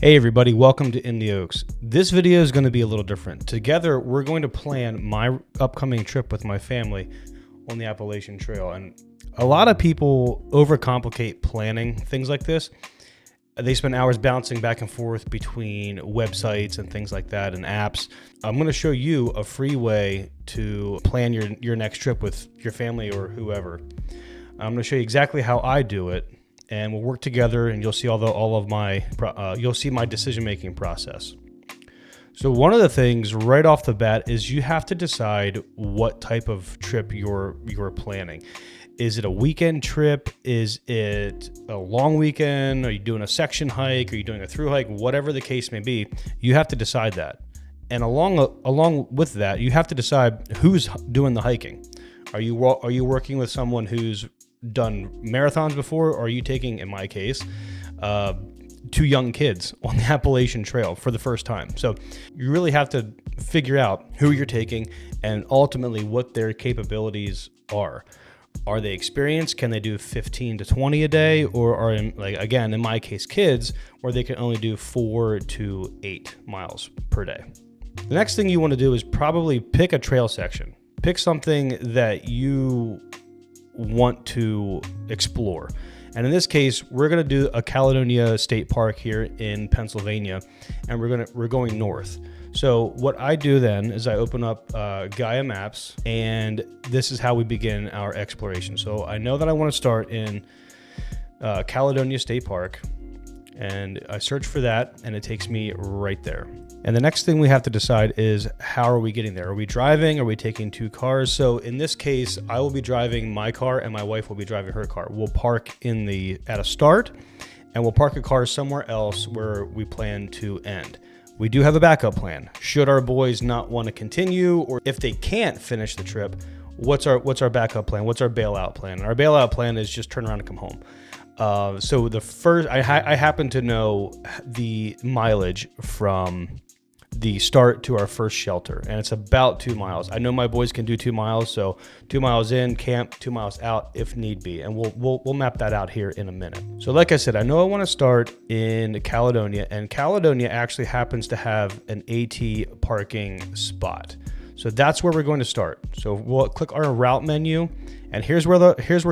Hey everybody, welcome to In the Oaks. This video is going to be a little different. Together, we're going to plan my upcoming trip with my family on the Appalachian Trail. And a lot of people overcomplicate planning things like this. They spend hours bouncing back and forth between websites and things like that and apps. I'm going to show you a free way to plan your next trip with your family or whoever. I'm going to show you exactly how I do it. And we'll work together, and you'll see you'll see my decision-making process. So one of the things right off the bat is you have to decide what type of trip you're planning. Is it a weekend trip? Is it a long weekend? Are you doing a section hike? Are you doing a through hike? Whatever the case may be, you have to decide that. And along with that, you have to decide who's doing the hiking. Are you working with someone who's done marathons before, or are you taking, in my case, two young kids on the Appalachian Trail for the first time? So you really have to figure out who you're taking and ultimately what their capabilities are. Are they experienced? Can they do 15 to 20 a day? Or are, in my case, kids, where they can only do 4 to 8 miles per day? The next thing you want to do is probably pick a trail section. Pick something that you want to explore. And in this case, we're going to do a Caledonia State Park here in Pennsylvania, and we're going north. So what I do then is I open up Gaia Maps, and this is how we begin our exploration. So I know that I want to start in Caledonia State Park, and I search for that, and it takes me right there. And the next thing we have to decide is, how are we getting there? Are we driving? Are we taking two cars? So in this case, I will be driving my car and my wife will be driving her car. We'll park at a start, and we'll park a car somewhere else where we plan to end. We do have a backup plan. Should our boys not want to continue, or if they can't finish the trip, what's our backup plan? What's our bailout plan? And our bailout plan is just turn around and come home. So the first, I happen to know the mileage from the start to our first shelter, and it's about 2 miles. I know my boys can do 2 miles, so 2 miles in, camp, 2 miles out if need be, and we'll map that out here in a minute. So like I said, I know I want to start in Caledonia, and Caledonia actually happens to have an AT parking spot. So that's where we're going to start. So we'll click our route menu, and here's where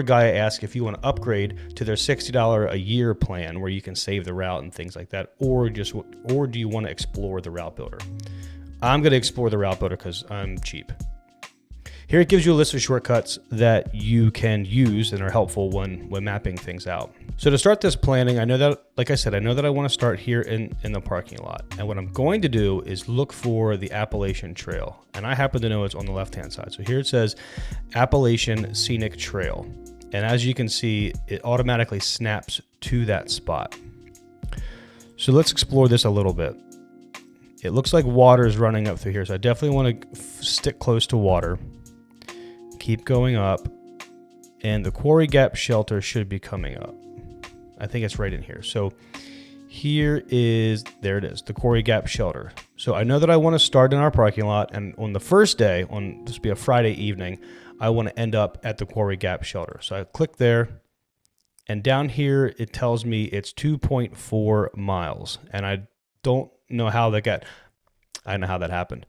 Gaia asks if you want to upgrade to their $60 a year plan, where you can save the route and things like that, or do you want to explore the route builder? I'm going to explore the route builder because I'm cheap. Here it gives you a list of shortcuts that you can use and are helpful when mapping things out. So to start this planning, I know that, like I said, I know that I want to start here in the parking lot. And what I'm going to do is look for the Appalachian Trail. And I happen to know it's on the left-hand side. So here it says Appalachian Scenic Trail. And as you can see, it automatically snaps to that spot. So let's explore this a little bit. It looks like water is running up through here. So I definitely want to stick close to water. Keep going up, and the Quarry Gap shelter should be coming up. I think it's right in here. So there it is, the Quarry Gap shelter. So I know that I want to start in our parking lot, and on the first day, this will be a Friday evening, I want to end up at the Quarry Gap shelter. So I click there, and down here it tells me it's 2.4 miles, and I don't know how that got. I know how that happened.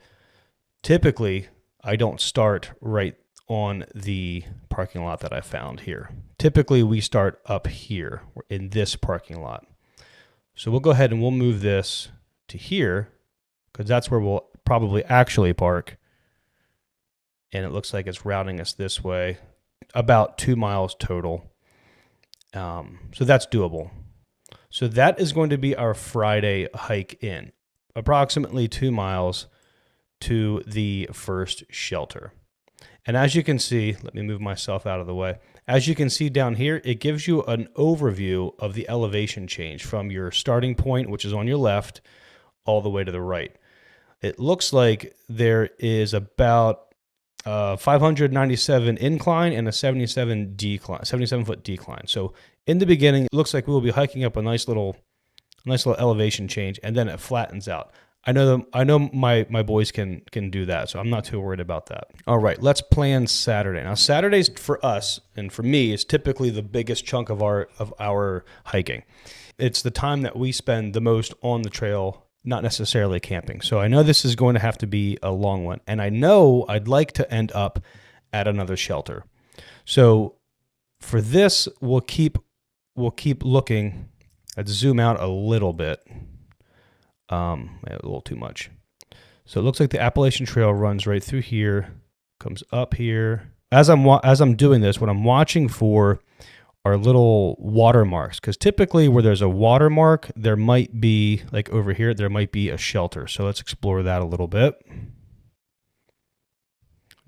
Typically, I don't start right on the parking lot that I found here. Typically, we start up here in this parking lot. So we'll go ahead and we'll move this to here, because that's where we'll probably actually park. And it looks like it's routing us this way, about 2 miles total. So that's doable. So that is going to be our Friday hike in, approximately 2 miles to the first shelter. And as you can see, let me move myself out of the way. As you can see down here, it gives you an overview of the elevation change from your starting point, which is on your left, all the way to the right. It looks like there is about 597 incline and a 77-foot decline. So in the beginning, it looks like we will be hiking up a nice little elevation change, and then it flattens out. I know my boys can do that, so I'm not too worried about that. All right, let's plan Saturday. Now Saturdays for us and for me is typically the biggest chunk of our hiking. It's the time that we spend the most on the trail, not necessarily camping. So I know this is going to have to be a long one, and I know I'd like to end up at another shelter. So for this, we'll keep looking. Let's zoom out a little bit. A little too much. So it looks like the Appalachian Trail runs right through here, comes up here. As I'm doing this, what I'm watching for are little watermarks, because typically where there's a watermark, there might be, like over here, there might be a shelter. So let's explore that a little bit.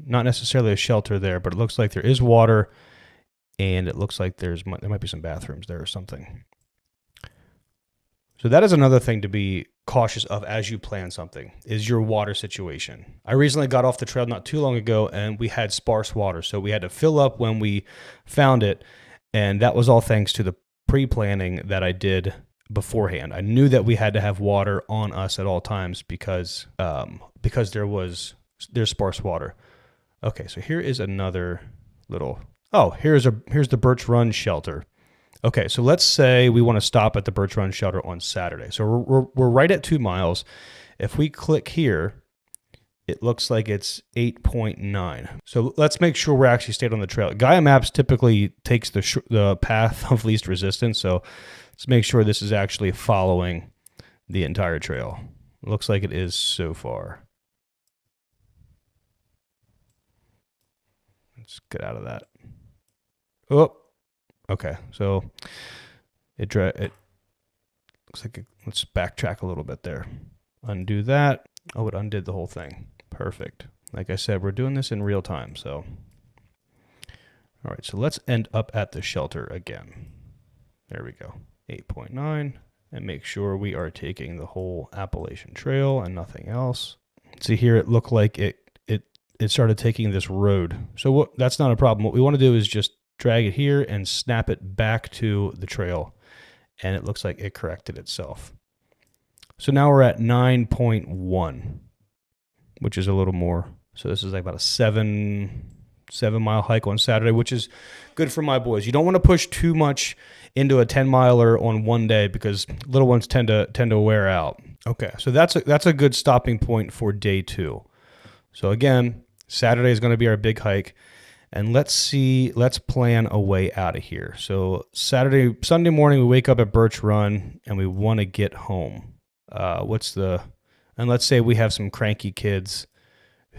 Not necessarily a shelter there, but it looks like there is water, and it looks like there might be some bathrooms there or something. So that is another thing to be cautious of as you plan something, is your water situation. I recently got off the trail not too long ago, and we had sparse water, so we had to fill up when we found it, and that was all thanks to the pre-planning that I did beforehand. I knew that we had to have water on us at all times because there's sparse water. Okay, so here is another little. Oh, here's the Birch Run shelter. Okay, so let's say we want to stop at the Birch Run shelter on Saturday. So we're right at 2 miles. If we click here, it looks like it's 8.9. So let's make sure we're actually stayed on the trail. Gaia Maps typically takes the path of least resistance, so let's make sure this is actually following the entire trail. It looks like it is so far. Let's get out of that. Oh. Okay, so it looks like let's backtrack a little bit there. Undo that. Oh, it undid the whole thing. Perfect. Like I said, we're doing this in real time. So, all right, so let's end up at the shelter again. There we go. 8.9, and make sure we are taking the whole Appalachian Trail and nothing else. See here, it looked like it started taking this road. So that's not a problem. What we want to do is just drag it here and snap it back to the trail, and it looks like it corrected itself. So now we're at 9.1, which is a little more. So this is like about a 7-mile hike on Saturday, which is good for my boys. You don't want to push too much into a 10-miler on one day because little ones tend to wear out. Okay, so that's a good stopping point for day 2. So again, Saturday is going to be our big hike. And let's plan a way out of here. So Sunday morning, we wake up at Birch Run and we want to get home. And let's say we have some cranky kids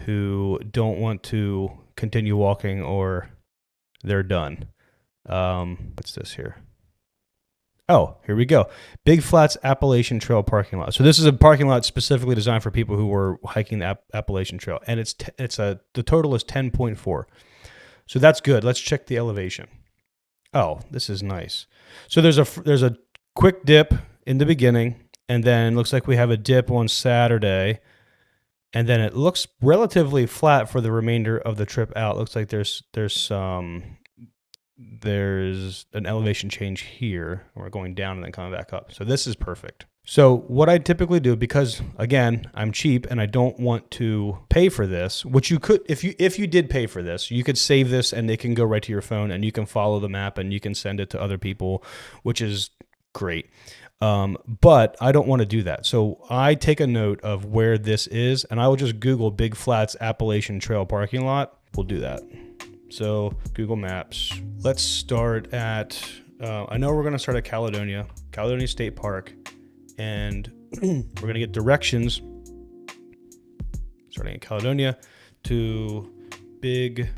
who don't want to continue walking or they're done. What's this here? Oh, here we go. Big Flats Appalachian Trail parking lot. So this is a parking lot specifically designed for people who were hiking the Appalachian Trail. And the total is 10.4. So that's good. Let's check the elevation. Oh, this is nice. So there's a quick dip in the beginning, and then it looks like we have a dip on Saturday, and then it looks relatively flat for the remainder of the trip out. It looks like there's an elevation change here. We're going down and then coming back up. So this is perfect. So what I typically do, because again, I'm cheap and I don't want to pay for this, which you could, if you did pay for this, you could save this and it can go right to your phone and you can follow the map and you can send it to other people, which is great. But I don't want to do that. So I take a note of where this is and I will just Google Big Flats Appalachian Trail parking lot. We'll do that. So Google Maps, let's start at, I know we're going to start at Caledonia State Park. And we're going to get directions starting in Caledonia to Big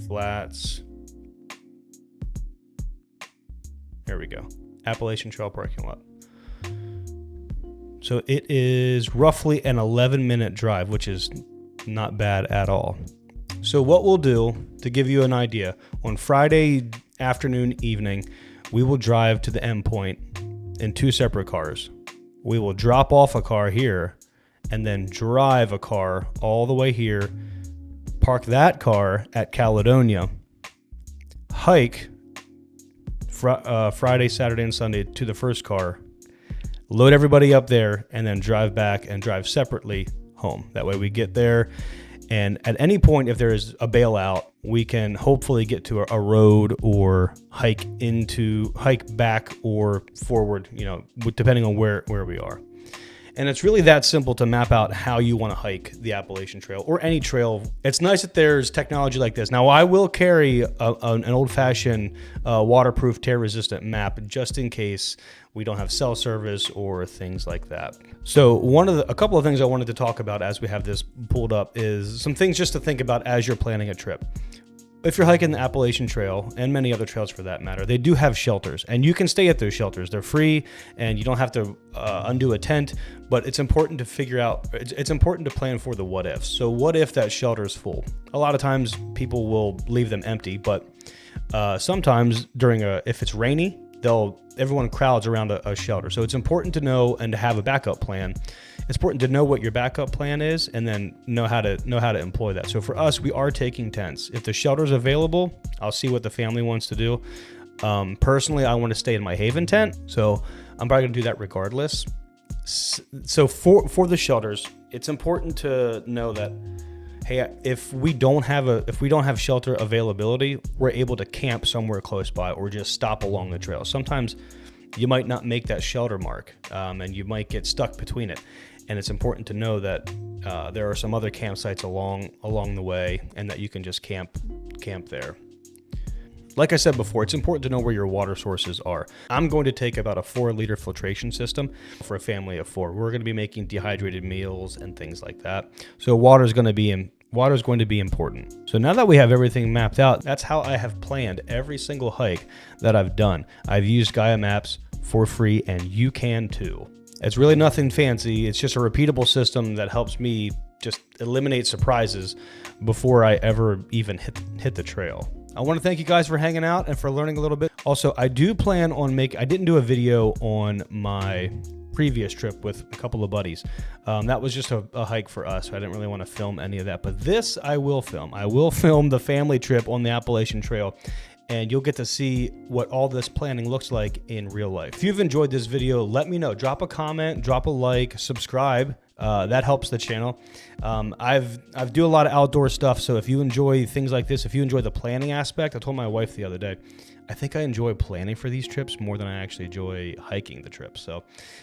Flats. There we go. Appalachian Trail parking lot. So it is roughly an 11-minute drive, which is not bad at all. So what we'll do, to give you an idea, on Friday afternoon, evening, we will drive to the endpoint in 2 separate cars. We will drop off a car here and then drive a car all the way here, park that car at Caledonia, hike Friday, Saturday, and Sunday to the first car, load everybody up there, and then drive back and drive separately home. That way we get there, and at any point, if there is a bailout, we can hopefully get to a road or hike back or forward, depending on where we are. And it's really that simple to map out how you want to hike the Appalachian Trail or any trail. It's nice that there's technology like this. Now, I will carry an old-fashioned waterproof, tear-resistant map just in case we don't have cell service or things like that. So a couple of things I wanted to talk about as we have this pulled up is some things just to think about as you're planning a trip. If you're hiking the Appalachian Trail, and many other trails for that matter, they do have shelters, and you can stay at those shelters. They're free, and you don't have to undo a tent, but it's important to figure out, it's important to plan for the what ifs. So what if that shelter is full? A lot of times people will leave them empty, but sometimes if it's rainy, everyone crowds around a shelter. So it's important to know and to have a backup plan. It's important to know what your backup plan is and then know how to employ that. So for us, we are taking tents. If the shelter's available, I'll see what the family wants to do. Personally, I want to stay in my Haven tent, so I'm probably gonna do that regardless. So for the shelters, it's important to know that, hey, if we don't have shelter availability, we're able to camp somewhere close by or just stop along the trail. Sometimes you might not make that shelter mark, and you might get stuck between it. And it's important to know that there are some other campsites along the way, and that you can just camp there. Like I said before, it's important to know where your water sources are. I'm going to take about a 4-liter filtration system for a family of 4. We're going to be making dehydrated meals and things like that. So water is going to be important. So now that we have everything mapped out, that's how I have planned every single hike that I've done. I've used Gaia Maps for free, and you can too. It's really nothing fancy. It's just a repeatable system that helps me just eliminate surprises before I ever even hit the trail. I want to thank you guys for hanging out and for learning a little bit. Also, I do plan on I didn't do a video on my previous trip with a couple of buddies. That was just a hike for us, so I didn't really want to film any of that. But this I will film. I will film the family trip on the Appalachian Trail, and you'll get to see what all this planning looks like in real life. If you've enjoyed this video, let me know. Drop a comment, drop a like, subscribe. That helps the channel. I do a lot of outdoor stuff, so if you enjoy things like this, if you enjoy the planning aspect, I told my wife the other day, I think I enjoy planning for these trips more than I actually enjoy hiking the trips. So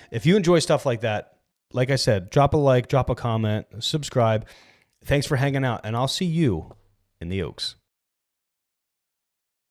if you enjoy stuff like that, like I said, drop a like, drop a comment, subscribe. Thanks for hanging out, and I'll see you in the Oaks.